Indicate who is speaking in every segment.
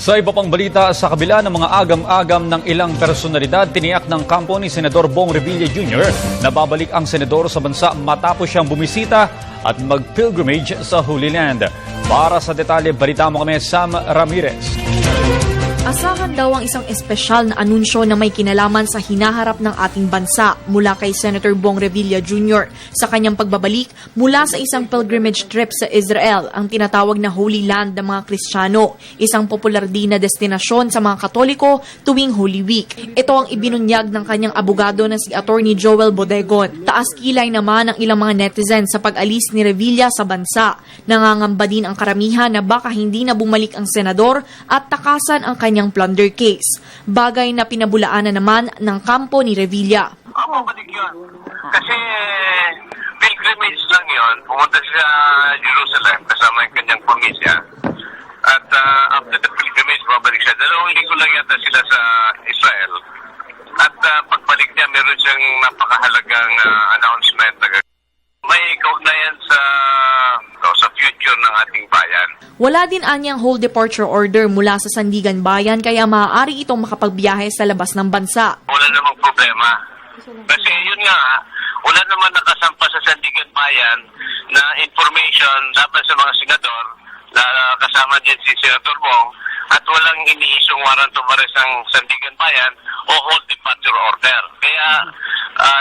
Speaker 1: Sa iba pang balita, sa kabila ng mga agam-agam ng ilang personalidad, tiniyak ng kampo ni Senador Bong Revilla Jr. na babalik ang senador sa bansa matapos siyang bumisita at mag-pilgrimage sa Holy Land. Para sa detalye, balita mo kami, Sam Ramirez.
Speaker 2: Asahan daw ang isang espesyal na anunsyo na may kinalaman sa hinaharap ng ating bansa mula kay Senator Bong Revilla Jr. sa kanyang pagbabalik mula sa isang pilgrimage trip sa Israel, ang tinatawag na Holy Land ng mga Kristiyano, isang popular din na destinasyon sa mga Katoliko tuwing Holy Week. Ito ang ibinunyag ng kanyang abogado na si Attorney Joel Bodegon. Taas kilay naman ang ilang mga netizens sa pag-alis ni Revilla sa bansa. Nangangamba din ang karamihan na baka hindi na bumalik ang senador at takasan ang kanyang plunder case, bagay na pinabulaanan naman ng kampo ni Revilla.
Speaker 3: Babalik yun. Kasi pilgrimage lang yun. Pumunta siya sa Jerusalem kasama yung kanyang pamilya. At after the pilgrimage, babalik siya. 2 linggo lang yata sila sa Israel. At pagbalik niya, meron siyang napakahalagang announcement. May kaugnayan sa future ng ating bayan.
Speaker 2: Wala din anyang whole departure order mula sa Sandigan Bayan kaya maaari itong makapagbiyahe sa labas ng bansa.
Speaker 3: Wala namang problema. Kasi yun nga, wala naman nakasampa sa Sandigan Bayan na information dapat sa mga senador na kasama din si Senator Bong at walang iniisong warrant of arrest ang Sandigan Bayan o whole departure order. Kaya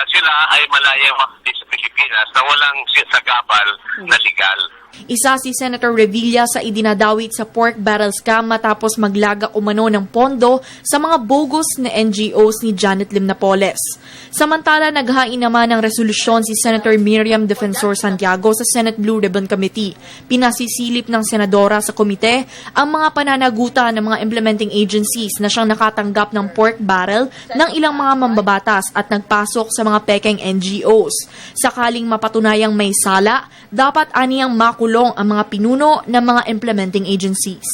Speaker 3: sila ay malayang makati sa Pilipinas na walang sagabal na legal.
Speaker 2: Isa si Senator Revilla sa idinadawit sa pork barrel scam matapos maglaga umano ng pondo sa mga bogus na NGOs ni Janet Lim Napoles. Samantala, naghain naman ng resolusyon si Senator Miriam Defensor Santiago sa Senate Blue Ribbon Committee. Pinasisilip ng senadora sa komite ang mga pananagutan ng mga implementing agencies na siyang nakatanggap ng pork barrel ng ilang mga mambabatas at nagpasok sa mga pekeng NGOs. Sakaling mapatunayang may sala, dapat aniyang makulong ang mga pinuno ng mga implementing agencies.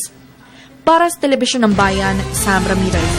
Speaker 2: Para sa Telebisyon ng Bayan, Sam Ramirez.